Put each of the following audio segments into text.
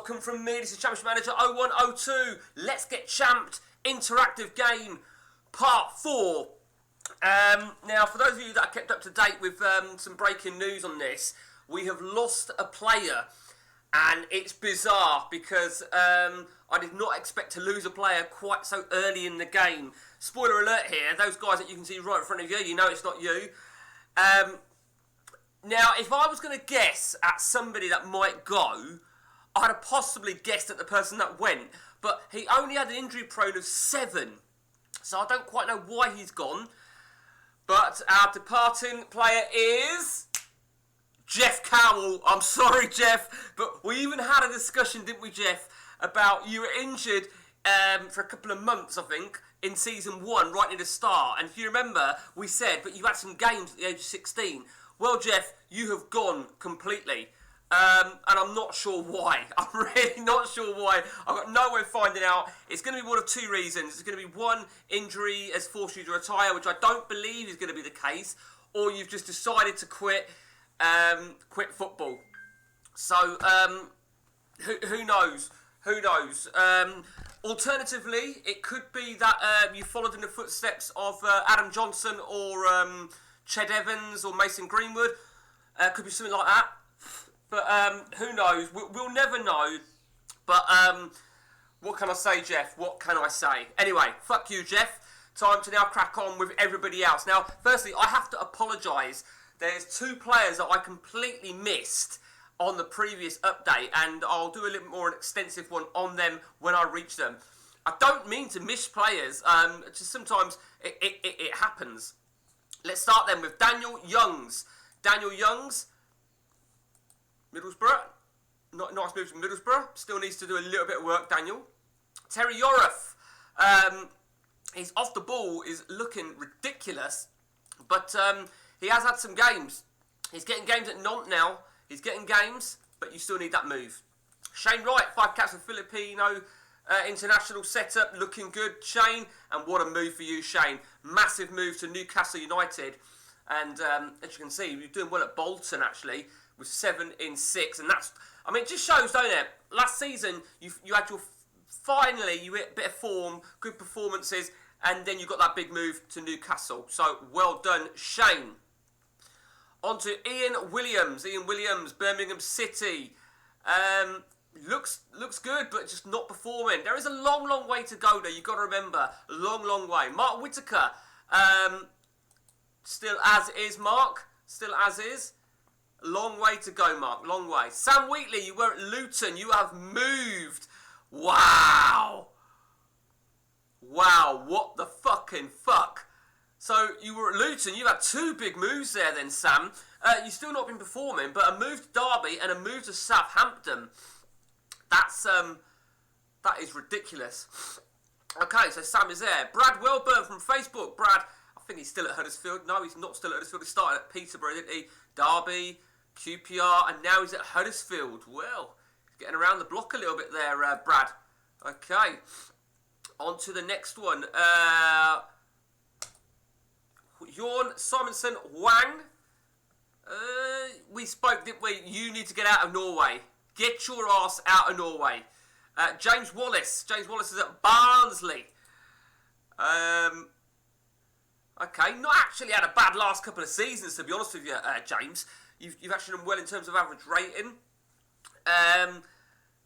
welcome from me. This is Championship Manager 0102. Let's get champed. Interactive game, part 4. Now, for those of you that are kept up to date with some breaking news on this, we have lost a player. And it's bizarre because I did not expect to lose a player quite so early in the game. Spoiler alert here, those guys that you can see right in front of you, you know it's not you. Now, if I was going to guess at somebody that might go, I'd have possibly guessed at the person that went. But he only had an injury prone of 7. So I don't quite know why he's gone. But our departing player is Jeff Cowell. I'm sorry, Jeff. But we even had a discussion, didn't we, Jeff, about you were injured for a couple of months, I think, in Season 1, right near the start. And if you remember, we said, but you had some games at the age of 16. Well, Jeff, you have gone completely. And I'm not sure why. I'm really not sure why. I've got no way of finding out. It's going to be one of 2 reasons. It's going to be one, injury has forced you to retire, which I don't believe is going to be the case, or you've just decided to quit football. So, who knows? Who knows? Alternatively, it could be that you followed in the footsteps of Adam Johnson or Ched Evans or Mason Greenwood. Could be something like that. But who knows? We'll never know. But what can I say, Jeff? What can I say? Anyway, fuck you, Jeff. Time to now crack on with everybody else. Now, firstly, I have to apologise. There's 2 players that I completely missed on the previous update, and I'll do a little more extensive one on them when I reach them. I don't mean to miss players. Just sometimes it happens. Let's start then with Daniel Youngs. Daniel Youngs, Middlesbrough. Not nice move from Middlesbrough. Still needs to do a little bit of work, Daniel. Terry Yorath. He's off the ball, is looking ridiculous. But he has had some games. He's getting games at Nantes now. He's getting games, but you still need that move. Shane Wright, 5 caps for Filipino international setup. Looking good, Shane. And what a move for you, Shane. Massive move to Newcastle United. And as you can see, you're doing well at Bolton, actually, with 7 in 6. And that's, I mean, it just shows, don't it? Last season, you had your, finally, you hit a bit of form, good performances, and then you got that big move to Newcastle. So, well done, Shane. On to Ian Williams. Ian Williams, Birmingham City. Looks good, but just not performing. There is a long, long way to go, though. You've got to remember. A long, long way. Mark Whittaker. Still as is, Mark. Still as is. Long way to go, Mark. Long way. Sam Wheatley, you were at Luton. You have moved. Wow. Wow, what the fucking fuck? So, you were at Luton. You had 2 big moves there then, Sam. You've still not been performing, but a move to Derby and a move to Southampton. That is ridiculous. Okay, so Sam is there. Brad Welburn from Facebook. Brad, I think he's still at Huddersfield. No, he's not still at Huddersfield. He started at Peterborough, didn't he? Derby, QPR, and now he's at Huddersfield. Well, he's getting around the block a little bit there, Brad. Okay, on to the next one. Jorn Simonson Wang. We spoke, didn't we? You need to get out of Norway. Get your ass out of Norway. James Wallace. James Wallace is at Barnsley. Okay, not actually had a bad last couple of seasons, to be honest with you, James. You've actually done well in terms of average rating.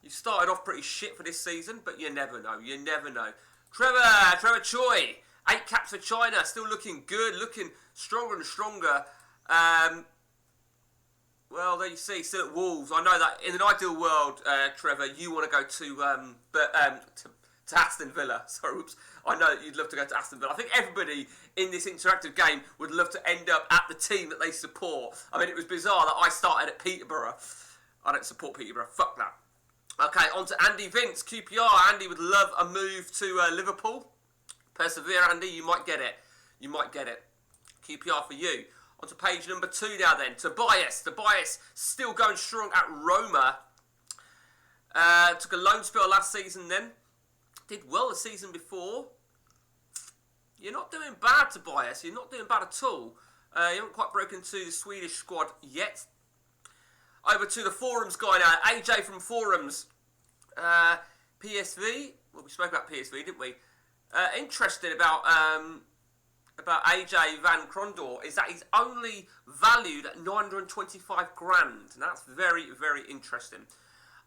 You started off pretty shit for this season, but you never know. You never know. Trevor Choi. 8 caps for China. Still looking good. Looking stronger and stronger. Well, there you see. Still at Wolves. I know that in an ideal world, Trevor, you want to go to Aston Villa. Sorry, oops. I know that you'd love to go to Aston Villa. I think everybody in this interactive game would love to end up at the team that they support. I mean, it was bizarre that I started at Peterborough. I don't support Peterborough. Fuck that. Okay, on to Andy Vince, QPR. Andy would love a move to Liverpool. Persevere, Andy. You might get it. You might get it. QPR for you. On to page number 2 now then. Tobias. Tobias still going strong at Roma. Took a loan spell last season then. Did well the season before. You're not doing bad, Tobias. You're not doing bad at all. You haven't quite broken into the Swedish squad yet. Over to the Forums guy now. AJ from Forums. PSV. Well, we spoke about PSV, didn't we? Interesting about AJ Van Krondor is that he's only valued at 925 grand. And that's very, very interesting.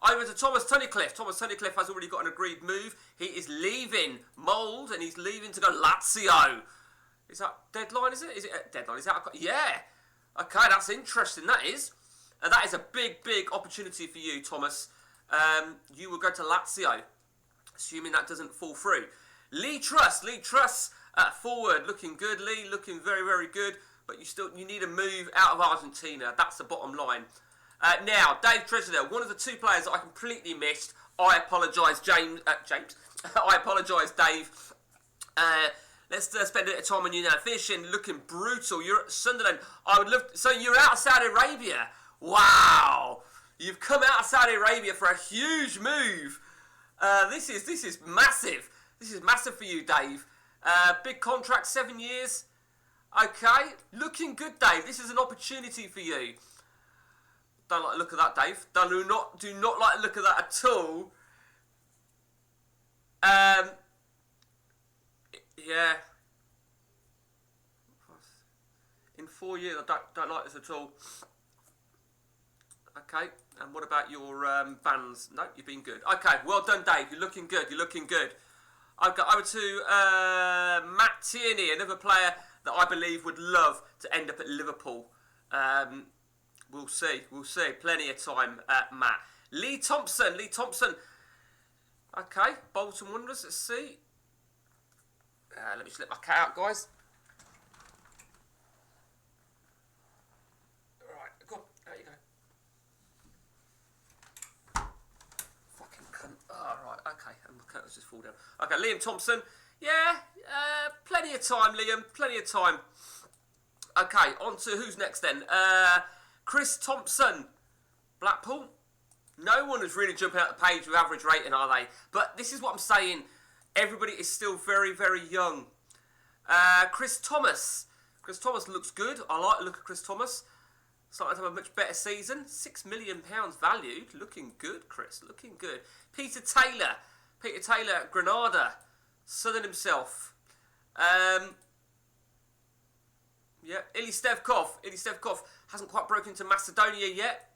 Over to Thomas Tunnicliffe. Thomas Tunnicliffe has already got an agreed move. He is leaving Mould and he's leaving to go Lazio. Is that deadline, is it? Is it deadline? Is that... Yeah. Okay, that's interesting, that is. That is a big, big opportunity for you, Thomas. You will go to Lazio, assuming that doesn't fall through. Lee Truss, forward, looking good. Lee, looking very, very good. But you need a move out of Argentina. That's the bottom line. Now, Dave Tresidder, one of the two players that I completely missed. I apologise, James. I apologise, Dave. Let's spend a bit of time on you now. Finishing, looking brutal. You're at Sunderland. I would love. So you're out of Saudi Arabia. Wow, you've come out of Saudi Arabia for a huge move. This is massive. This is massive for you, Dave. Big contract, 7 years. Okay, looking good, Dave. This is an opportunity for you. Don't like the look of that, Dave. Do not like the look of that at all. Yeah. In 4 years, I don't like this at all. Okay, and what about your bands? No, you've been good. Okay, well done, Dave. You're looking good. You're looking good. I've got over to Matt Tierney, another player that I believe would love to end up at Liverpool. We'll see. We'll see. Plenty of time, Matt. Lee Thompson. Okay, Bolton Wanderers. Let's see. Let me just let my cat out, guys. Right, go on. There you go. Fucking cunt. Oh, right, okay. And the curtains just fall down. Okay, Liam Thompson. Yeah, plenty of time, Liam. Plenty of time. Okay, on to who's next then? Chris Thompson. Blackpool. No one is really jumping out the page with average rating, are they? But this is what I'm saying. Everybody is still very, very young. Chris Thomas. Chris Thomas looks good. I like the look of Chris Thomas. Starting to have a much better season. £6 million valued. Looking good, Chris. Looking good. Peter Taylor. Peter Taylor, Granada. Southern himself. Yeah, Ili Stevkov. Ili Stevkov hasn't quite broken into Macedonia yet.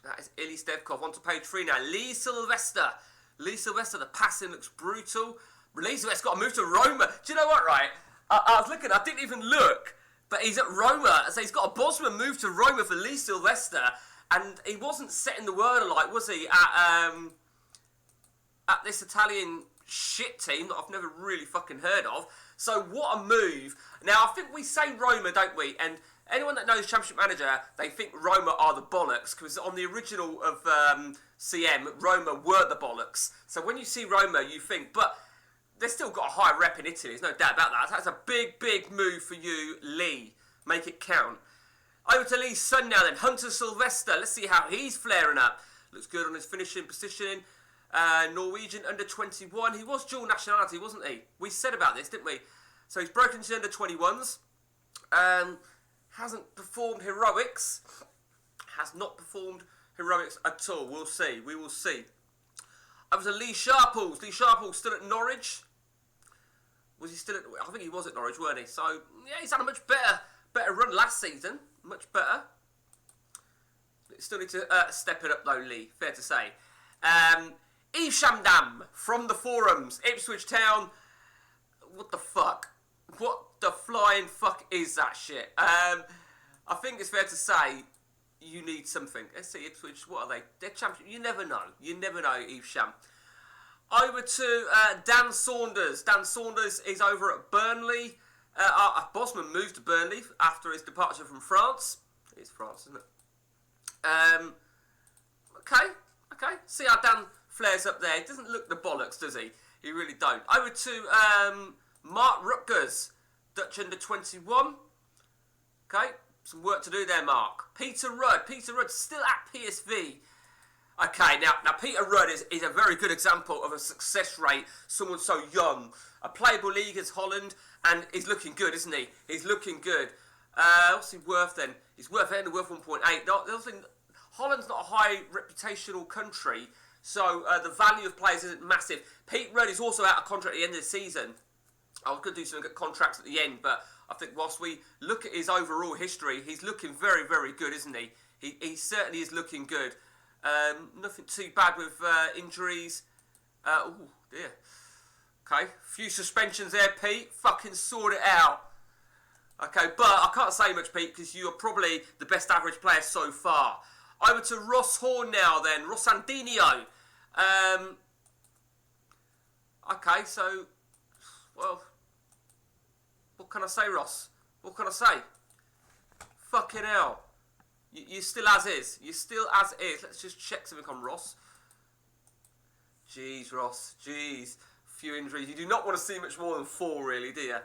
That is Ili Stevkov. On to page 3 now. Lee Sylvester. Lee Sylvester, the passing looks brutal. Lee Sylvester's got to move to Roma. Do you know what, right? I was looking, I didn't even look, but he's at Roma. So he's got a Bosman move to Roma for Lee Sylvester, and he wasn't setting the world alight, was he, at this Italian shit team that I've never really fucking heard of. So what a move. Now, I think we say Roma, don't we? And anyone that knows Championship Manager, they think Roma are the bollocks, because on the original of CM, Roma were the bollocks. So when you see Roma, you think, but they've still got a high rep in Italy, there's no doubt about that. That's a big, big move for you, Lee. Make it count. Over to Lee's son now then, Hunter Sylvester. Let's see how he's flaring up. Looks good on his finishing, positioning. Norwegian under 21. He was dual nationality, wasn't he? We said about this, didn't we? So he's broken into under 21s. Hasn't performed heroics. Has not performed heroics at all. We'll see. We will see. Over to Lee Sharples. Lee Sharples still at Norwich. Was he still at... I think he was at Norwich, weren't he? So, yeah, he's had a much better run last season. Much better. Still need to step it up, though, Lee. Fair to say. Yves Shamdam from the forums. Ipswich Town. What the fuck? What the flying fuck is that shit? I think it's fair to say you need something. Let's see, Ipswich, what are they? They're champions. You never know. You never know, Yves Sham. Over to Dan Saunders. Dan Saunders is over at Burnley. Bosman moved to Burnley after his departure from France. It's France, isn't it? Okay. See how Dan flares up there. He doesn't look the bollocks, does he? He really don't. Over to Mark Rutgers, Dutch under 21. Okay, some work to do there, Mark. Peter Rudd. Peter Rudd still at PSV. Okay, now Peter Rudd is a very good example of a success rate. Someone so young. A playable league is Holland, and he's looking good, isn't he? He's looking good. What's he worth then? He's worth 1.8. Holland's not a high reputational country, So the value of players isn't massive. Pete Rudd is also out of contract at the end of the season. I was going to do some contracts at the end, but I think whilst we look at his overall history, he's looking very, very good, isn't he? He certainly is looking good. Nothing too bad with injuries. Oh, dear. Okay, few suspensions there, Pete. Fucking sort it out. Okay, but I can't say much, Pete, because you are probably the best average player so far. Over to Ross Horn now, then. Ross Andinho. Okay, so... Well... What can I say, Ross? What can I say? Fucking hell. You're still as is. You're still as is. Let's just check something on Ross. Jeez, Ross. Jeez. Few injuries. You do not want to see much more than 4, really, do you?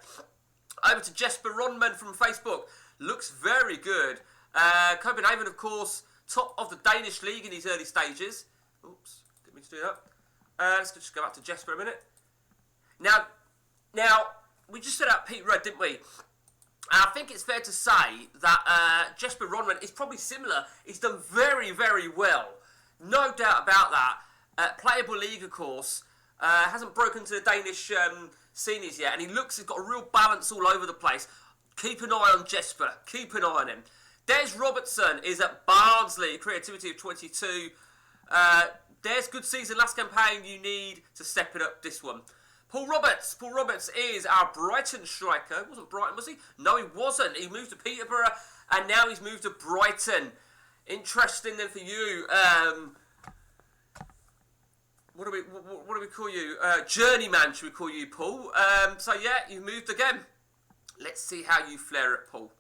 Over to Jesper Ronman from Facebook. Looks very good. Copenhagen, of course, top of the Danish league in these early stages. Oops, didn't mean to do that. Let's just go back to Jesper a minute. Now, we just set out Pete Rudd, didn't we? And I think it's fair to say that Jesper Ronman is probably similar. He's done very, very well. No doubt about that. Playable league, of course. Hasn't broken to the Danish seniors yet. And he's got a real balance all over the place. Keep an eye on Jesper. Keep an eye on him. Des Robertson is at Barnsley. Creativity of 22. Des, good season. Last campaign, you need to step it up this one. Paul Roberts. Paul Roberts is our Brighton striker. Wasn't Brighton, was he? No, he wasn't. He moved to Peterborough, and now he's moved to Brighton. Interesting then for you. What do we call you? Journeyman, should we call you, Paul? So yeah, you moved again. Let's see how you flare it, Paul.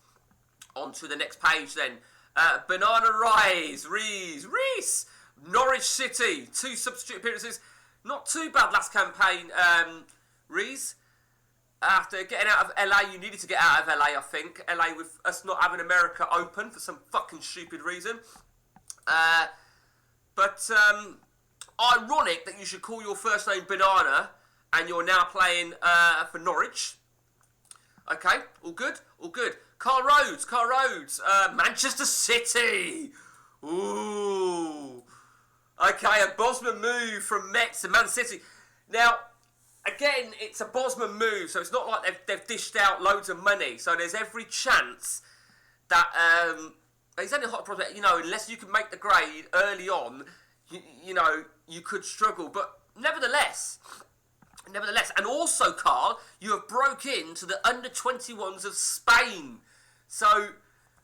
On to the next page then. Banana Rees. Norwich City. 2 substitute appearances. Not too bad last campaign, Rees. After getting out of LA, you needed to get out of LA, I think. LA with us not having America open for some fucking stupid reason. But ironic that you should call your first name Banana and you're now playing for Norwich. Okay, all good. Carl Rhodes, Manchester City. Ooh. Okay, a Bosman move from Metz to Man City. Now, again, it's a Bosman move, so it's not like they've dished out loads of money. So there's every chance that he's only a hot prospect. Unless you can make the grade early on, you could struggle. But nevertheless, and also, Carl, you have broke into the under-21s of Spain. So,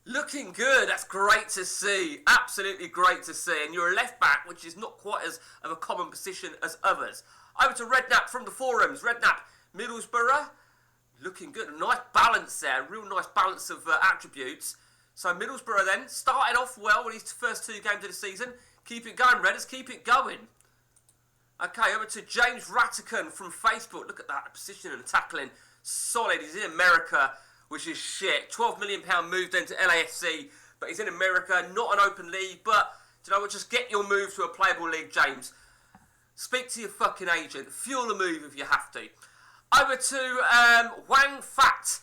looking good. That's great to see. Absolutely great to see. And you're a left-back, which is not quite as of a common position as others. Over to Redknapp from the forums. Redknapp, Middlesbrough. Looking good. A nice balance there. Real nice balance of attributes. So, Middlesbrough then, started off well with his first 2 games of the season. Keep it going, Redders. Keep it going. Okay, over to James Rattican from Facebook. Look at that position and tackling. Solid. He's in America, which is shit. £12 million move then to LAFC, but he's in America, not an open league. But, just get your move to a playable league, James. Speak to your fucking agent. Fuel the move if you have to. Over to Wang Fat,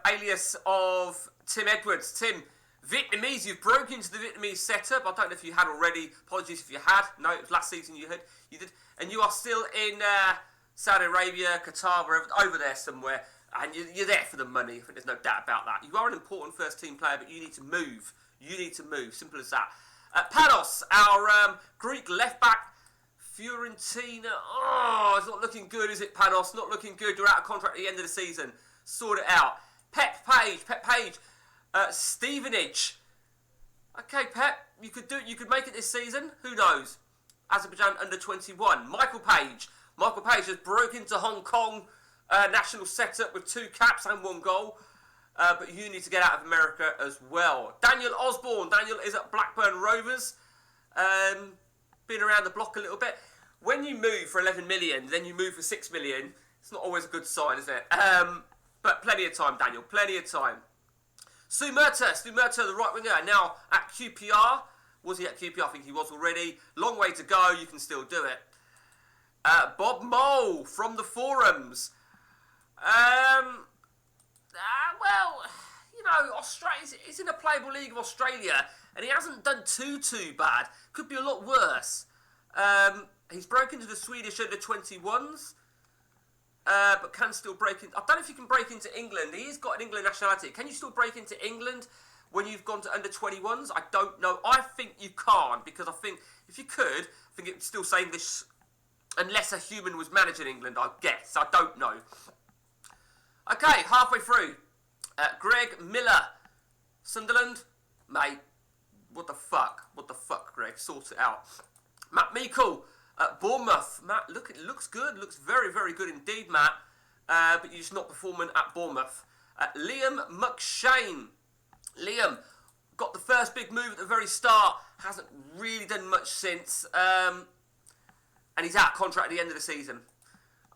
alias of Tim Edwards. Tim, Vietnamese, you've broken into the Vietnamese setup. I don't know if you had already. Apologies if you had. No, it was last season you did. And you are still in Saudi Arabia, Qatar, wherever, over there somewhere. And you're there for the money. I think there's no doubt about that. You are an important first-team player, but you need to move. Simple as that. Panos, our Greek left-back, Fiorentina. Oh, it's not looking good, is it, Panos? Not looking good. You're out of contract at the end of the season. Sort it out. Pep Page. Stevenage. Okay, Pep, you could make it this season. Who knows? Azerbaijan under-21. Michael Page has broke into Hong Kong national setup with 2 caps and 1 goal. But you need to get out of America as well. Daniel Osborne. Daniel is at Blackburn Rovers. Been around the block a little bit. When you move for 11 million, then you move for 6 million, it's not always a good sign, is it? But plenty of time, Daniel. Plenty of time. Stu Murta, the right winger, now at QPR. Was he at QPR? I think he was already. Long way to go. You can still do it. Bob Mole from the forums. Australia. He's in a playable league of Australia, and he hasn't done too bad. Could be a lot worse. He's broken into the Swedish under-21s, but can still break in. I don't know if you can break into England. He's got an England nationality. Can you still break into England when you've gone to under-21s? I don't know. I think you can't, because I think if you could, I think it would still say English, unless a human was managing England, I guess. I don't know. Okay, halfway through. Greg Miller, Sunderland. Mate, what the fuck? What the fuck, Greg? Sort it out. Matt Meikle at Bournemouth. Matt, look, it looks good. Looks very, very good indeed, Matt. But you're just not performing at Bournemouth. Liam McShane. Liam got the first big move at the very start. Hasn't really done much since. And he's out of contract at the end of the season.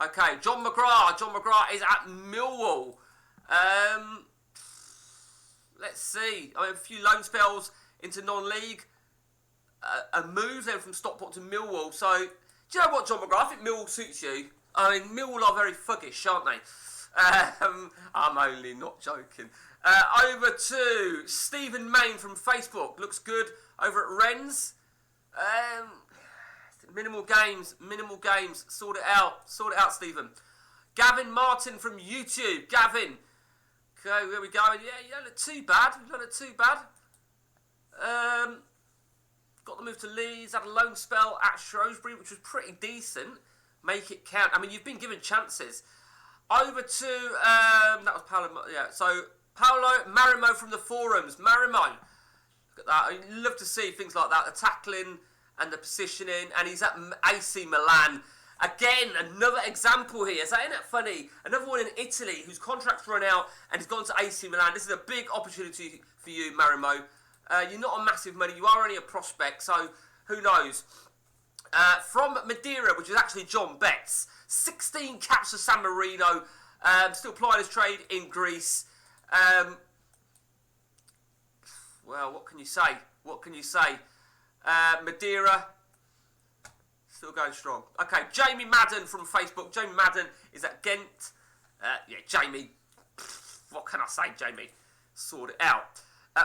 Okay, John McGrath. John McGrath is at Millwall. Let's see. I mean, a few loan spells into non-league. A move then from Stockport to Millwall. So, do you know what, John McGrath? I think Millwall suits you. I mean, Millwall are very thuggish, aren't they? I'm only not joking. Over to Stephen Main from Facebook. Looks good over at Rennes. Minimal games. Sort it out, Stephen. Gavin Martin from YouTube. Gavin. Okay, where we going? Yeah, you don't look too bad. Got the move to Leeds. Had a loan spell at Shrewsbury, which was pretty decent. Make it count. I mean, you've been given chances. Over to that was Paolo. Yeah, so Paolo Marimo from the forums. Marimo, look at that. I love to see things like that. The tackling and the positioning, and he's at AC Milan. Again, another example here. So, isn't it funny? Another one in Italy whose contract's run out and he's gone to AC Milan. This is a big opportunity for you, Marimo. You're not on massive money. You are only a prospect, so who knows? From Madeira, which is actually John Betts. 16 caps for San Marino. Still plying his trade in Greece. Well, what can you say? Madeira, still going strong. Okay, Jamie Madden from Facebook. Jamie Madden is at Ghent. Yeah, Jamie. What can I say, Jamie? Sort it out.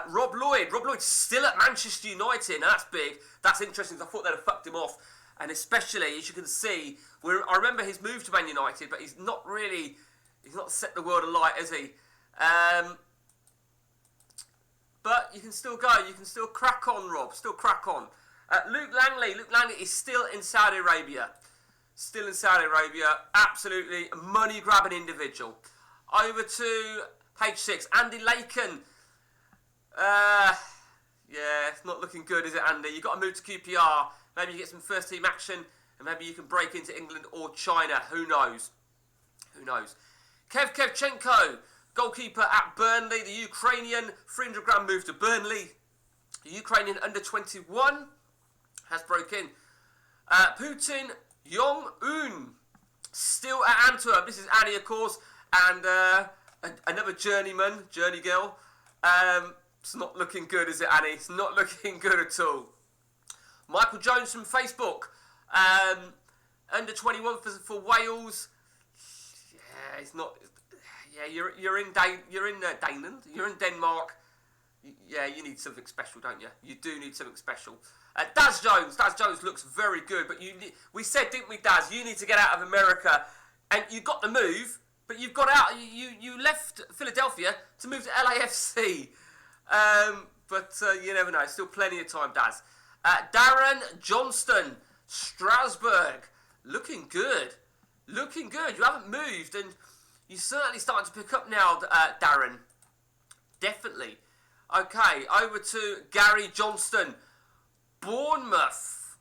Rob Lloyd. Rob Lloyd's still at Manchester United. Now, that's big. That's interesting, because I thought they'd have fucked him off. And especially, as you can see, I remember his move to Man United, but he's not set the world alight, has he? But you can still go. You can still crack on, Rob. Still crack on. Luke Langley. Luke Langley is still in Saudi Arabia. Absolutely money-grabbing individual. Over to page 6. Andy Lakin. Yeah, it's not looking good, is it, Andy? You've got to move to QPR. Maybe you get some first-team action, and maybe you can break into England or China. Who knows? Kev Kevchenko, goalkeeper at Burnley. The Ukrainian, 300 grand move to Burnley. The Ukrainian under-21 has broken. Putin Yong-un, still at Antwerp. This is Annie, of course, and another journey girl. It's not looking good, is it, Annie? It's not looking good at all. Michael Jones from Facebook. Under 21 for Wales. Yeah, it's not. Yeah, you're in Daneland. You're in Denmark. Yeah, you need something special, don't you? You do need something special. Daz Jones looks very good, but we said, didn't we, Daz? You need to get out of America, and you got the move, but you've got out. You left Philadelphia to move to LAFC. But you never know. Still plenty of time, Daz. Darren Johnston, Strasbourg. Looking good. You haven't moved, and you're certainly starting to pick up now, Darren. Definitely. Okay, over to Gary Johnston, Bournemouth.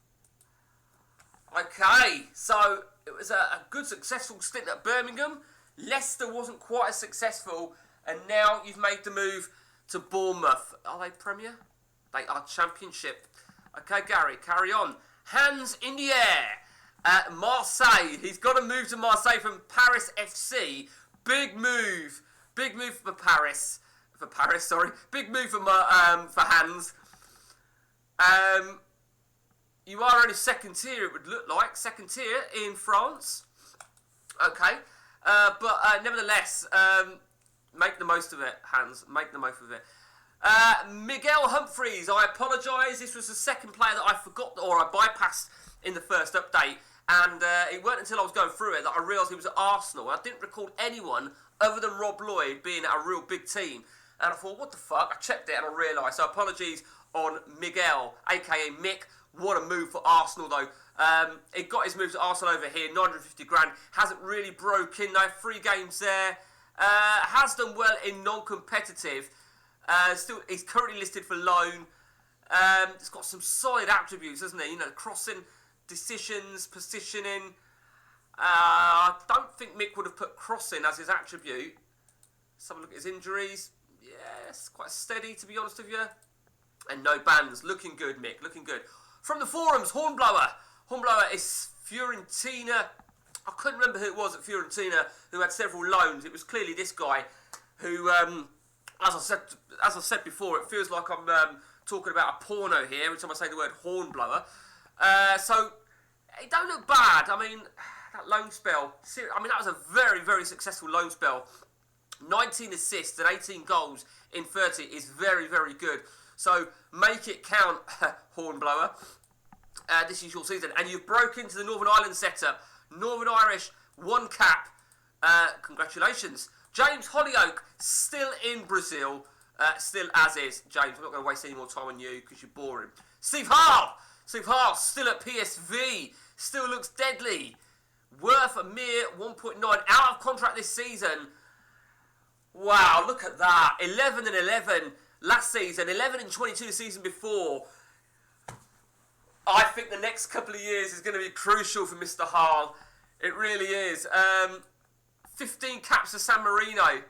Okay, so it was a good, successful stint at Birmingham. Leicester wasn't quite as successful, and now you've made the move to Bournemouth. Are they Premier? They are Championship. Okay, Gary, carry on. Hands in the air at Marseille. He's got to move to Marseille from Paris FC. Big move for Paris. Big move for Hands. You are only second tier, it would look like. Second tier in France. Okay. But nevertheless, make the most of it, Hans. Make the most of it. Miguel Humphreys, I apologise. This was the second player that I forgot, or I bypassed in the first update, and it weren't until I was going through it that I realised he was at Arsenal. I didn't recall anyone other than Rob Lloyd being at a real big team. And I thought, what the fuck? I checked it and I realised. So apologies on Miguel, a.k.a. Mick. What a move for Arsenal, though. He got his moves to Arsenal over here, 950 grand. Hasn't really broken, though. 3 games there. Has done well in non-competitive. Still, he's currently listed for loan. He's got some solid attributes, hasn't he? You know, crossing, decisions, positioning. I don't think Mick would have put crossing as his attribute. Let's have a look at his injuries. Yes, quite steady, to be honest with you. And no bans. Looking good, Mick. Looking good. From the forums, Hornblower. Hornblower is Fiorentina. I couldn't remember who it was at Fiorentina who had several loans. It was clearly this guy who, as I said before, it feels like I'm talking about a porno here every time I say the word Hornblower. So, it don't look bad. I mean, that loan spell. I mean, that was a very, very successful loan spell. 19 assists and 18 goals in 30 is very, very good. So, make it count, Hornblower. This is your season. And you've broken into the Northern Ireland setup. Northern Irish, 1 cap. Congratulations. James Hollyoak, still in Brazil. Still as is. James, I'm not going to waste any more time on you because you're boring. Steve Hall. Steve Hall, still at PSV. Still looks deadly. Worth a mere 1.9. Out of contract this season. Wow, look at that. 11 and 11 last season. 11 and 22 the season before. I think the next couple of years is going to be crucial for Mr. Hall. It really is. 15 caps for San Marino.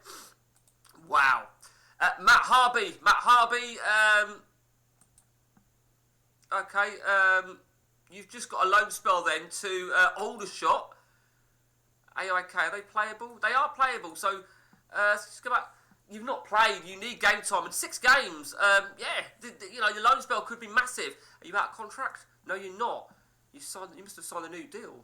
Wow. Matt Harvey. You've just got a loan spell then to Aldershot. AIK, are they playable? They are playable. So, let's just go back. You've not played. You need game time. And 6 games. Your loan spell could be massive. Are you out of contract? No, you're not. You must have signed a new deal.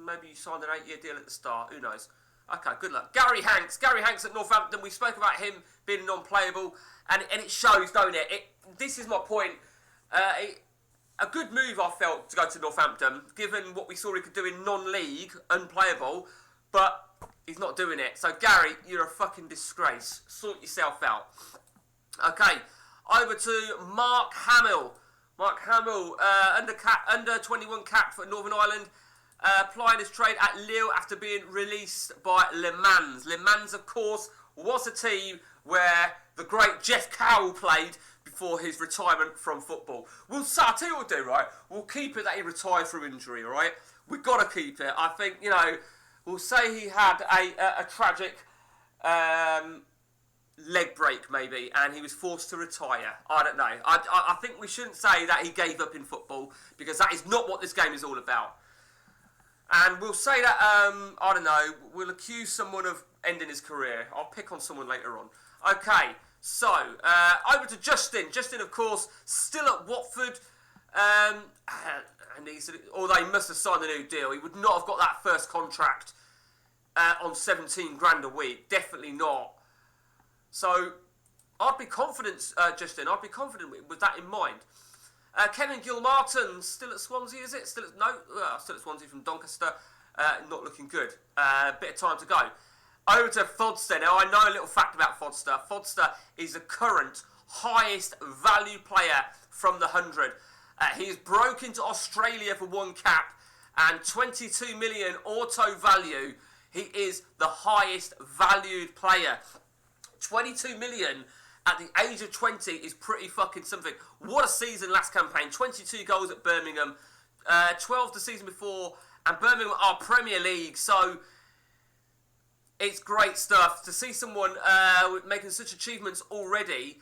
Maybe you signed an 8-year deal at the start. Who knows? Okay, good luck. Gary Hanks at Northampton. We spoke about him being non-playable, and it shows, don't it? This is my point. A good move, I felt, to go to Northampton, given what we saw he could do in non-league, unplayable, but he's not doing it. So, Gary, you're a fucking disgrace. Sort yourself out. Okay, over to Mark Hamill. Mark Hamill, under 21 cap for Northern Ireland, applying his trade at Lille after being released by Le Mans. Le Mans, of course, was a team where the great Jeff Cowell played before his retirement from football. I'll tell you what we'll do, right? We'll keep it that he retired through injury, all right? We've got to keep it. I think, we'll say he had a tragic leg break, maybe, and he was forced to retire. I don't know. I think we shouldn't say that he gave up in football, because that is not what this game is all about. And we'll say that, I don't know, we'll accuse someone of ending his career. I'll pick on someone later on. Okay, so, over to Justin. Justin, of course, still at Watford. And although he must have signed a new deal, he would not have got that first contract on 17 grand a week. Definitely not. So, I'd be confident, Justin. I'd be confident with that in mind. Kevin Gilmartin, still at Swansea, is it? Still at Swansea from Doncaster. Not looking good. Bit of time to go. Over to Fodster. Now, I know a little fact about Fodster. Fodster is the current highest value player from the 100. He's broken to Australia for 1 cap and 22 million auto value. He is the highest valued player. 22 million at the age of 20 is pretty fucking something. What a season last campaign. 22 goals at Birmingham. 12 the season before. And Birmingham are Premier League. So, it's great stuff. To see someone making such achievements already.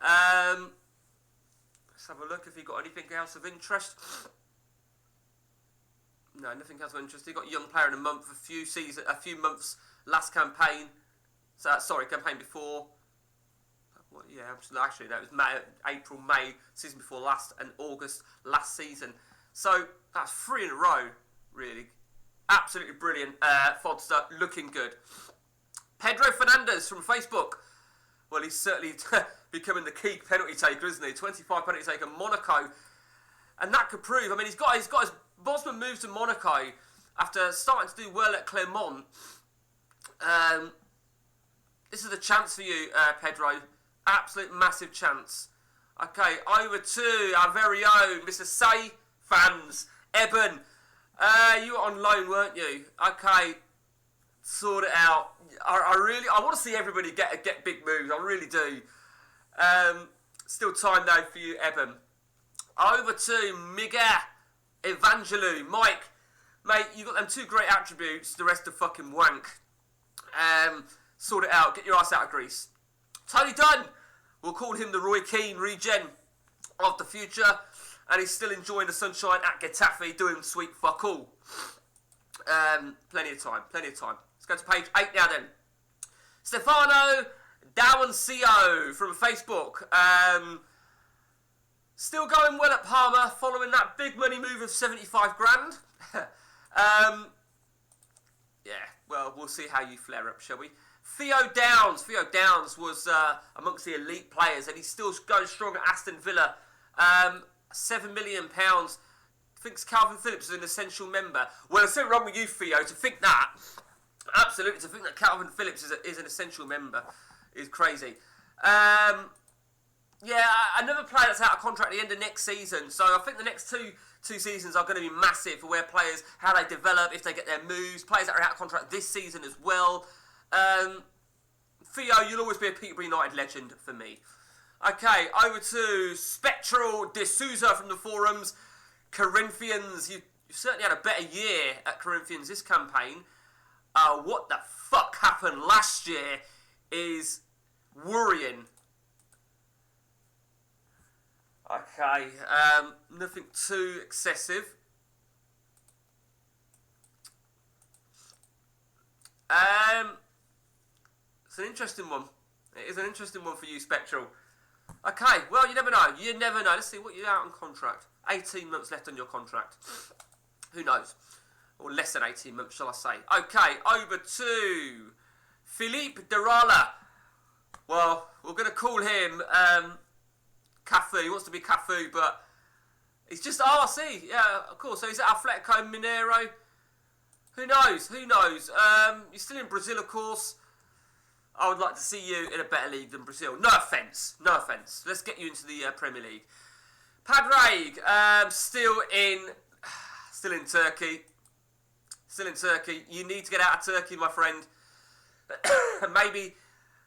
Let's have a look if he got anything else of interest. No, nothing else of interest. He got young player in a month, a few months last campaign. Campaign before. Well, yeah, actually, no, it was April, May, season before last, and August last season. So, that's 3 in a row, really. Absolutely brilliant. Fodster, looking good. Pedro Fernandez from Facebook. Well, he's certainly becoming the key penalty taker, isn't he? 25 penalty taker, Monaco. And that could prove. I mean, he's got his Bosman moved to Monaco after starting to do well at Clermont. This is a chance for you, Pedro. Absolute massive chance. Okay, over to our very own Mr. Say fans, Eben. You were on loan, weren't you? Okay, sort it out. I want to see everybody get big moves. I really do. Still time though for you, Eben. Over to Miguel Evangelou. Mike, mate, you got them two great attributes. The rest are fucking wank. Sort it out. Get your ass out of Greece. Tony Dunn. We'll call him the Roy Keane regen of the future. And he's still enjoying the sunshine at Getafe, doing sweet fuck all. Plenty of time. Let's go to page 8 now then. Stefano Dawancio from Facebook. Still going well at Parma, following that big money move of 75 grand. Yeah, well, we'll see how you flare up, shall we? Theo Downs was amongst the elite players, and he's still going strong at Aston Villa. £7 million. Thinks Calvin Phillips is an essential member. Well, there's something wrong with you, Theo, to think that. Absolutely, to think that Calvin Phillips is an essential member is crazy. Yeah, another player that's out of contract at the end of next season. So I think the next two seasons are going to be massive for where players, how they develop, if they get their moves. Players that are out of contract this season as well. Theo, you'll always be a Peterborough United legend for me. Okay, over to Spectral D'Souza from the forums. Corinthians, you've certainly had a better year at Corinthians this campaign. What the fuck happened last year is worrying. Okay, nothing too excessive. It's an interesting one. It is an interesting one for you, Spectral. Okay, well, you never know. Let's see, what you're out on contract. 18 months left on your contract. Who knows? Or less than 18 months, shall I say. Okay, over to Philippe Derala. Well, we're going to call him Cafu. He wants to be Cafu, but he's just RC. Yeah, of course. So he's at Atletico Mineiro. Who knows? You're still in Brazil, of course. I would like to see you in a better league than Brazil. No offence. Let's get you into the Premier League. Padraig, still in Turkey. You need to get out of Turkey, my friend.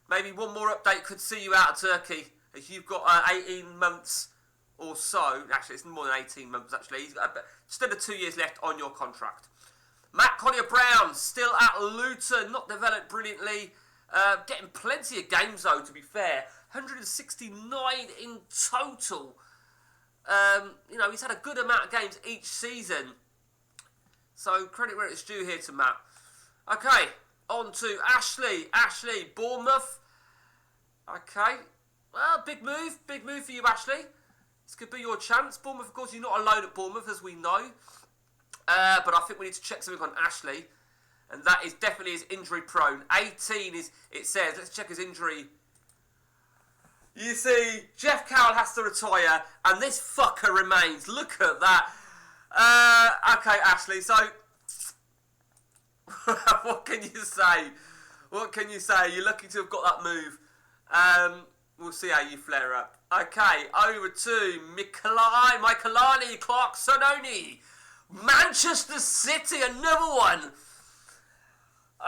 maybe one more update could see you out of Turkey. If you've got 18 months or so. Actually, it's more than 18 months, actually. He's got just under 2 years left on your contract. Matt Collier-Brown, still at Luton. Not developed brilliantly. Getting plenty of games, though, to be fair. 169 in total. He's had a good amount of games each season. So, credit where it's due here to Matt. Okay, on to Ashley. Bournemouth. Okay. Well, big move for you, Ashley. This could be your chance. Bournemouth, of course, you're not alone at Bournemouth, as we know. But I think we need to check something on Ashley. And that is definitely his injury prone. 18 is, it says. Let's check his injury. You see, Jeff Carroll has to retire, and this fucker remains. Look at that. Okay, Ashley, so... what can you say? You're lucky to have got that move. We'll see how you flare up. Okay, over to Michelani Clark-Sononi. Manchester City, another one.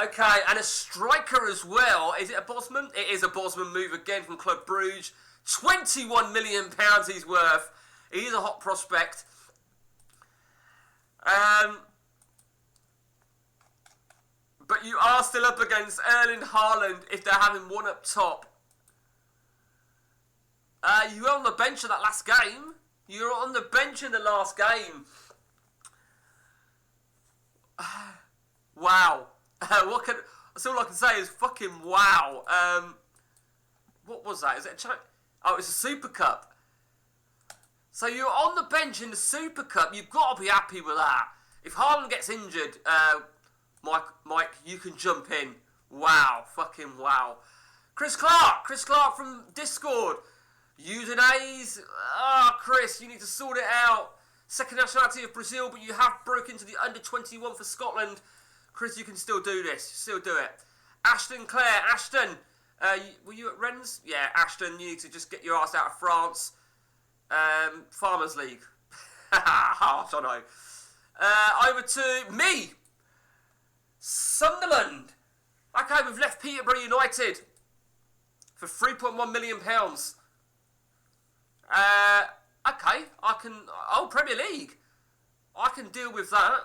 Okay, and a striker as well. Is it a Bosman? It is a Bosman move again from Club Brugge. £21 million he's worth. He's a hot prospect. But you are still up against Erling Haaland if they're having one up top. You were on the bench in that last game. You were on the bench in the last game. Wow. That's all I can say is fucking wow. What was that? Is it it's a Super Cup. So you're on the bench in the Super Cup. You've got to be happy with that. If Haaland gets injured, Mike, you can jump in. Wow. Fucking wow. Chris Clark from Discord. Usernames. Chris, you need to sort it out. Second nationality of Brazil, but you have broken into the under-21 for Scotland. Chris, you can still do this. Still do it. Ashton Clare. Ashton, were you at Rennes? Yeah, Ashton, you need to just get your ass out of France. Farmers League. Harsh, I know. Over to me. Sunderland. Okay, we've left Peterborough United for £3.1 million. Okay, I can... Oh, Premier League. I can deal with that.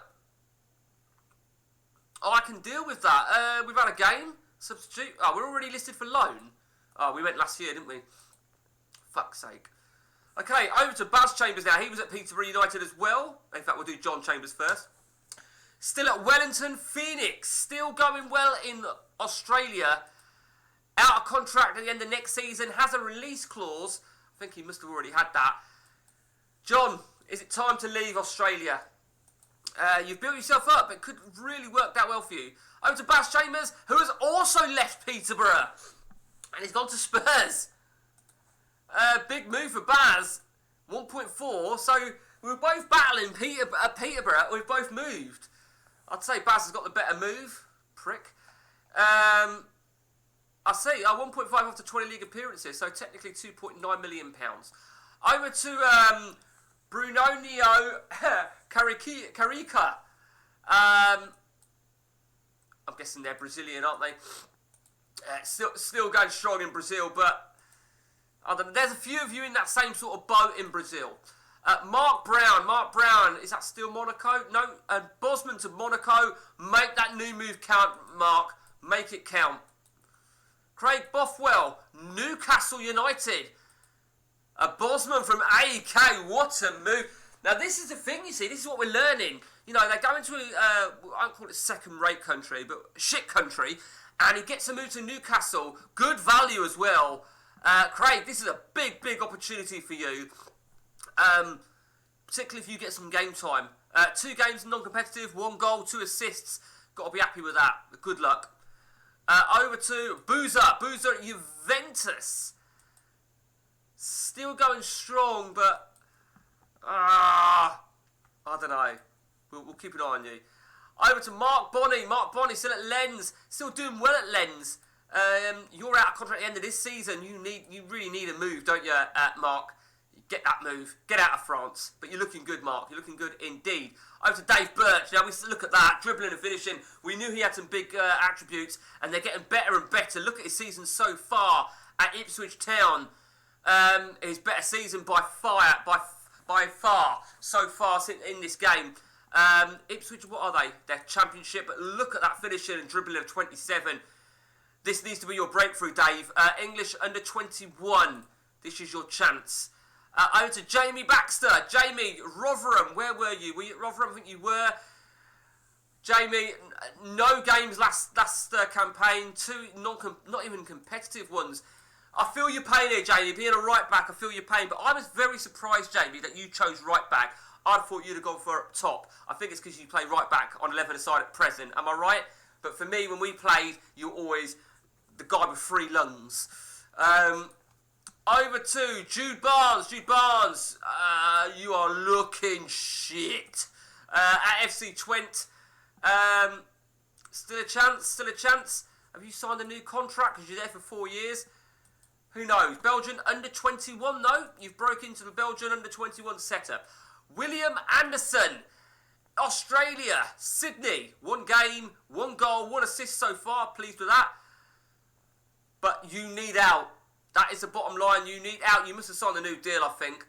We've had a game. Substitute. Oh, we're already listed for loan. Oh, we went last year, didn't we? Fuck's sake. Okay, over to Baz Chambers now. He was at Peterborough United as well. In fact, we'll do John Chambers first. Still at Wellington Phoenix. Still going well in Australia. Out of contract at the end of next season. Has a release clause. I think he must have already had that. John, is it time to leave Australia? You've built yourself up. It could really work that well for you. Over to Baz Chambers, who has also left Peterborough. And he's gone to Spurs. Big move for Baz. 1.4. So we were both battling Peterborough. We've both moved. I'd say Baz has got the better move. Prick. I see. 1.5 after 20 league appearances. So technically £2.9 million. Over to Brunonio Carica. I'm guessing they're Brazilian, aren't they? Still going strong in Brazil, but I don't know. There's a few of you in that same sort of boat in Brazil. Mark Brown, is that still Monaco? No, Bosman to Monaco. Make that new move count, Mark. Make it count. Craig Bothwell, Newcastle United. A Bosman from AK, what a move. Now this is the thing, you see, this is what we're learning. You know, they go into I don't call it second-rate country, but shit country, and he gets a move to Newcastle. Good value as well. Craig, this is a big, big opportunity for you. Particularly if you get some game time. 2 games non-competitive, 1 goal, 2 assists. Got to be happy with that. Good luck. Over to Boozer at Juventus. Still going strong, but I don't know. We'll keep an eye on you. Over to Mark Bonney still at Lens. Still doing well at Lens. You're out of contract at the end of this season. You really need a move, don't you, Mark? Get that move. Get out of France. But you're looking good, Mark. You're looking good indeed. Over to Dave Birch. Now, we look at that. Dribbling and finishing. We knew he had some big attributes, and they're getting better and better. Look at his season so far at Ipswich Town. His better season by far so far in this game. Ipswich, what are they? They're Championship, but look at that finishing and dribbling of 27. This needs to be your breakthrough, Dave. English under 21. This is your chance. Over to Jamie Baxter. Jamie, Rotherham, where were you? Were you at Rotherham? I think you were. Jamie, no games last campaign. 2 not even competitive ones. I feel your pain here, Jamie. Being a right back, I feel your pain. But I was very surprised, Jamie, that you chose right back. I'd thought you'd have gone for up top. I think it's because you play right back on 11-a-side at present. Am I right? But for me, when we played, you were always the guy with 3 lungs. Over to Jude Barnes. Jude Barnes, you are looking shit. At FC Twente. Still a chance. Have you signed a new contract because you're there for 4 years? Who knows? Belgian under 21 though. You've broke into the Belgian under 21 setup. William Anderson, Australia, Sydney. 1 game, 1 goal, 1 assist so far. Pleased with that. But you need out. That is the bottom line. You need out. You must have signed a new deal, I think.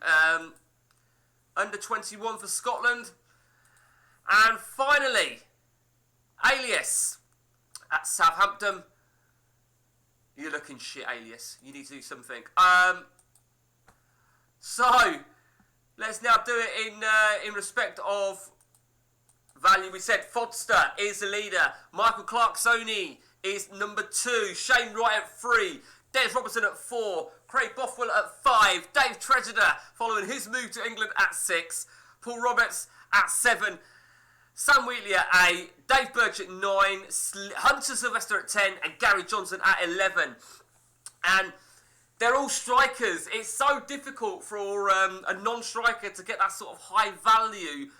Under 21 for Scotland. And finally, Alias at Southampton. You're looking shit, Alias. You need to do something. So, let's now do it in respect of value. We said Fodster is the leader. Michael Clark-Sony is number 2. Shane Wright at 3. Des Robertson at 4. Craig Bothwell at 5. Dave Treasurer following his move to England at 6. Paul Roberts at 7. Sam Wheatley at 8, Dave Birch at 9, Hunter Sylvester at 10, and Gary Johnson at 11. And They're all strikers. It's so difficult for a non-striker to get that sort of high value,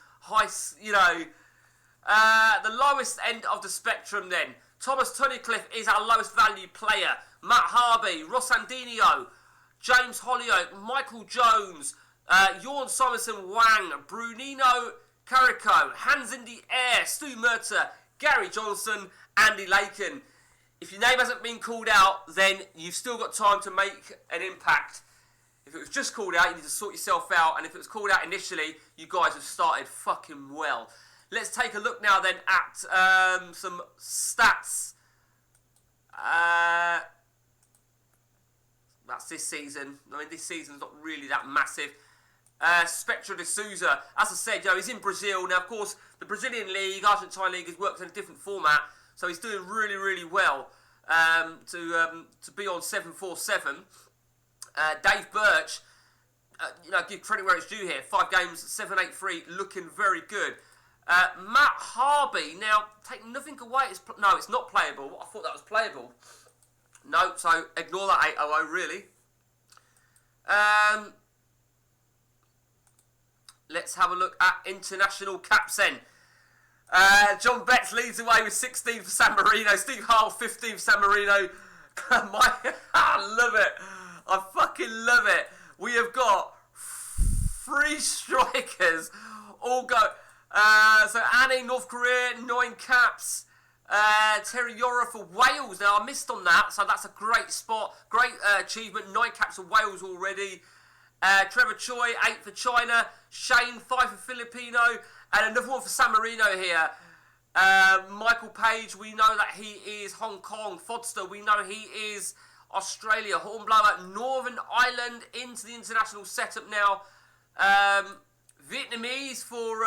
the lowest end of the spectrum then. Thomas Tunnicliffe is our lowest value player. Matt Harvey, Ross Andinio, James Holyoke, Michael Jones, Jorn Simonson Wang, Brunino Carico, Hands in the Air, Stu Murta, Gary Johnson, Andy Lakin. If your name hasn't been called out, then you've still got time to make an impact. If it was just called out, you need to sort yourself out. And if it was called out initially, you guys have started fucking well. Let's take a look now then at some stats. That's this season. I mean, this season's not really that massive. Spectra de Souza, as I said, he's in Brazil. Now, of course, the Brazilian League, Argentine League, has worked in a different format. So he's doing really, really well to be on 747. Dave Birch, give credit where it's due here. 5 games, 783, looking very good. Matt Harvey, now, take nothing away. No, it's not playable. I thought that was playable. No, so ignore that 800, really. Let's have a look at international caps then. John Betts leads away with 16 for San Marino. Steve Hull, 15 for San Marino. I love it. I fucking love it. We have got 3 strikers all go. So Annie, North Korea, 9 caps. Terry Yora for Wales. Now, I missed on that, so that's a great spot. Great achievement. 9 caps for Wales already. Trevor Choi, 8 for China. Shane, 5 for Filipino. And another one for San Marino here. Michael Page, we know that he is Hong Kong. Fodster, we know he is Australia. Hornblower, Northern Ireland into the international setup now. Vietnamese for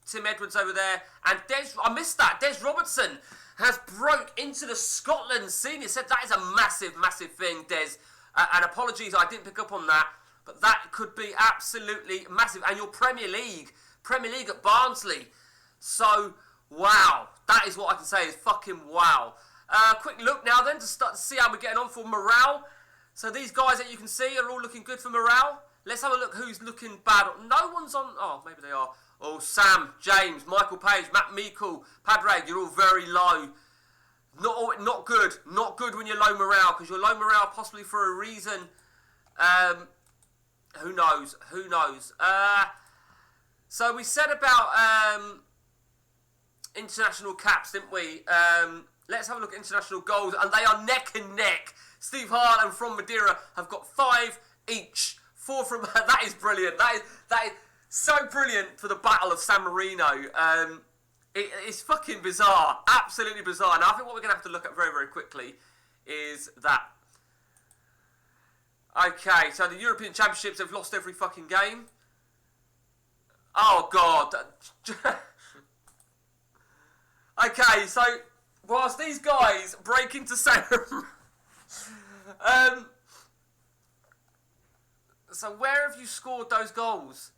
Tim Edwards over there. And I missed that. Des Robertson has broke into the Scotland senior set. That is a massive, massive thing, Des. And apologies, I didn't pick up on that. But that could be absolutely massive. And your Premier League at Barnsley. So, wow. That is what I can say is fucking wow. Quick look now then to start to see how we're getting on for morale. So these guys that you can see are all looking good for morale. Let's have a look who's looking bad. No one's on... Oh, maybe they are. Oh, Sam, James, Michael Page, Matt Meikle, Padraig, you're all very low. Not good. Not good when you're low morale, because you're low morale possibly for a reason. Who knows? Who knows? So we said about international caps, didn't we? Let's have a look at international goals, and they are neck and neck. Steve Hart and from Madeira have got 5 each. 4 from... That is brilliant. That is so brilliant for the Battle of San Marino. It's fucking bizarre. Absolutely bizarre. Now, I think what we're going to have to look at very, very quickly is that. Okay, so the European Championships have lost every fucking game. Oh, God. Okay, so whilst these guys break into San so where have you scored those goals?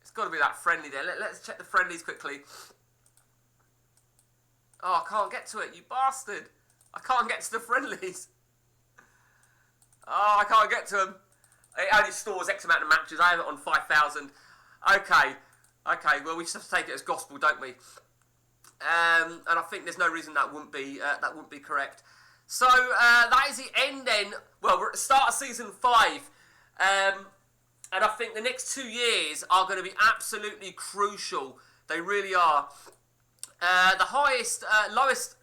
It's got to be that friendly there. Let's check the friendlies quickly. Oh, I can't get to it, you bastard. I can't get to the friendlies. Oh, I can't get to them. It only stores X amount of matches. I have it on 5,000. Okay, well, we just have to take it as gospel, don't we? And I think there's no reason that wouldn't be correct. So, that is the end then. Well, we're at the start of Season 5. And I think the next 2 years are going to be absolutely crucial. They really are. The lowest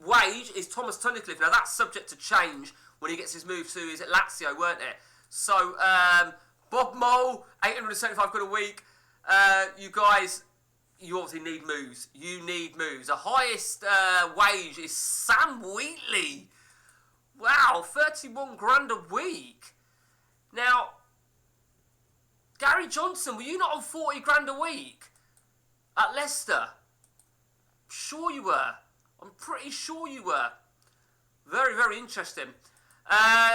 wage is Thomas Tunnicliffe. Now, that's subject to change when he gets his move to, is it Lazio, weren't it? So, Bob Mole, 875 quid a week. You guys, you obviously need moves. You need moves. The highest wage is Sam Wheatley. Wow, 31 grand a week. Now, Gary Johnson, were you not on 40 grand a week at Leicester? Sure you were. I'm pretty sure you were. Very, very interesting.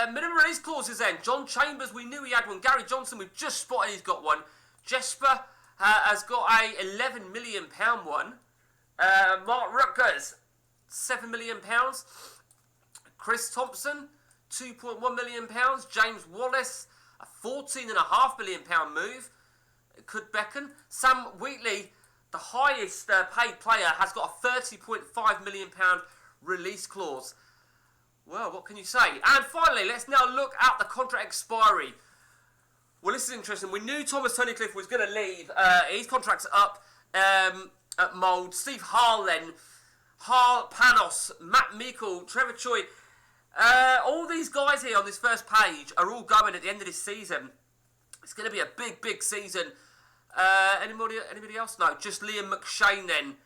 Minimum release clauses then. John Chambers, we knew he had one. Gary Johnson, we've just spotted he's got one. Jesper has got a £11 million one. Mark Rutgers, £7 million. Chris Thompson, £2.1 million. James Wallace, a £14.5 million move. It could beckon. Sam Wheatley, the highest paid player, has got a £30.5 million release clause. Well, what can you say? And finally, let's now look at the contract expiry. Well, this is interesting. We knew Thomas Tunnicliffe was going to leave. His contract's up at Mould. Steve Harl then. Harl, Panos, Matt Meikle, Trevor Choi. All these guys here on this first page are all going at the end of this season. It's going to be a big, big season. Anybody else? No, just Liam McShane then.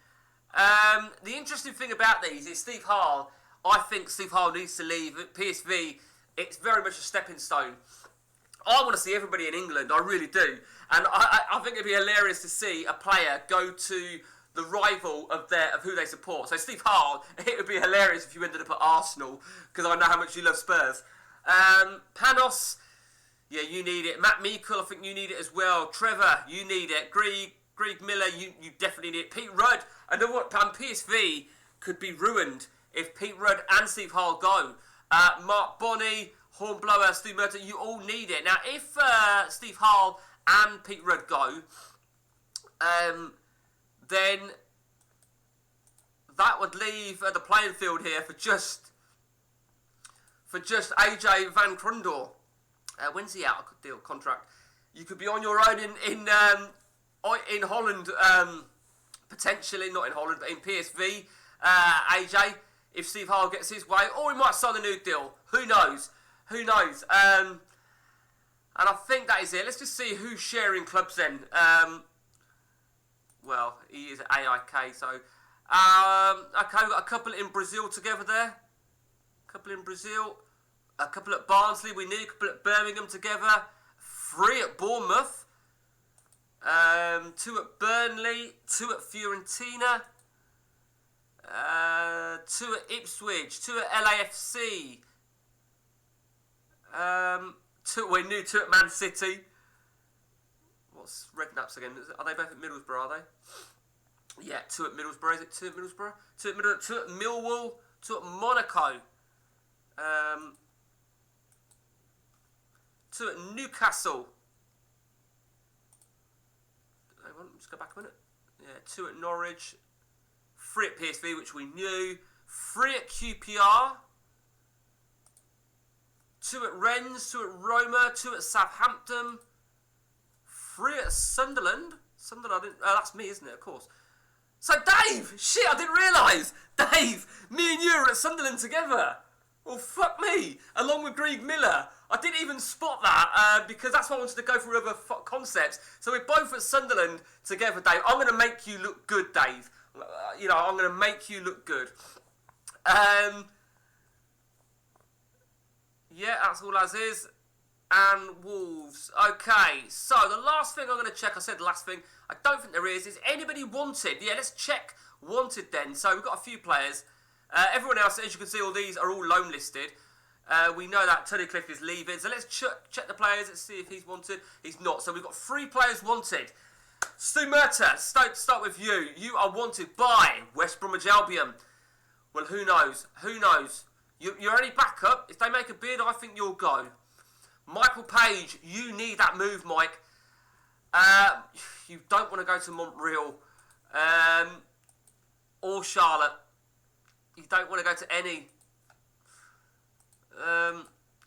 The interesting thing about these is Steve Harl. I think Steve Harl needs to leave. At PSV, it's very much a stepping stone. I want to see everybody in England, I really do. And I think it'd be hilarious to see a player go to the rival of who they support. So Steve Harl, it would be hilarious if you ended up at Arsenal, because I know how much you love Spurs. Panos, yeah, you need it. Matt Meikle, I think you need it as well. Trevor, you need it. Greg Miller, you definitely need it. Pete Rudd, I know what, PSV could be ruined if Pete Rudd and Steve Harl go. Mark Bonney, Hornblower, Stu Murtagh, you all need it. Now, if Steve Harl and Pete Rudd go, then that would leave the playing field here for just AJ Van Crundor. When's he out of deal contract? You could be on your own in Holland, potentially, not in Holland, but in PSV, AJ, if Steve Harl gets his way, or he might sign a new deal. Who knows? Who knows? And I think that is it. Let's just see who's sharing clubs then. Well, he is at AIK, so... okay, we've got a couple in Brazil together there. A couple in Brazil. A couple at Barnsley, we need a couple at Birmingham together. 3 at Bournemouth. 2 at Burnley. 2 at Fiorentina. 2 at Ipswich. 2 at LAFC. 2 at Man City. What's Redknapp's again? Are they both at Middlesbrough, are they? Yeah, 2 at Middlesbrough. Is it 2 at Middlesbrough? 2 at Millwall. 2 at Monaco. 2 at Newcastle. Hang on, just go back a minute. Yeah, 2 at Norwich. 3 at PSV, which we knew. 3 at QPR. 2 at Rennes. 2 at Roma. 2 at Southampton. 3 at Sunderland. Sunderland, that's me, isn't it? Of course. So, Dave! Shit, I didn't realise! Dave! Me and you are at Sunderland together! Well, fuck me! Along with Greg Miller. I didn't even spot that, because that's why I wanted to go for other concepts. So we're both at Sunderland together, Dave. I'm going to make you look good, Dave. I'm going to make you look good. Yeah, that's all as is. And Wolves. Okay, so the last thing I'm going to check, I said the last thing, I don't think there is anybody wanted? Yeah, let's check wanted then. So we've got a few players. Everyone else, as you can see, all these are all loan listed. We know that Tunnicliffe is leaving. So let's check the players. Let's see if he's wanted. He's not. So we've got 3 players wanted. Stu Murtagh, start with you. You are wanted by West Bromwich Albion. Well, who knows? Who knows? You're only backup. If they make a bid, I think you'll go. Michael Page, you need that move, Mike. You don't want to go to Montreal or Charlotte. You don't want to go to any. I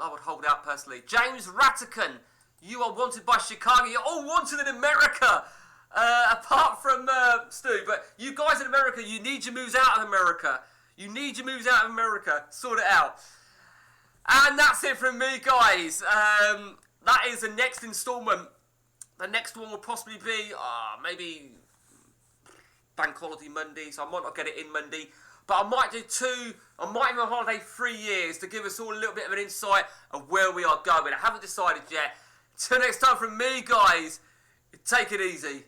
would hold out personally. James Rattican, you are wanted by Chicago. You're all wanted in America, apart from Stu. But you guys in America, you need your moves out of America. You need your moves out of America. Sort it out. And that's it from me, guys. That is the next instalment. The next one will possibly be maybe Bank Holiday Monday, so I might not get it in Monday. But I might do 2, I might have a holiday 3 years to give us all a little bit of an insight of where we are going. I haven't decided yet. Till next time from me, guys, take it easy.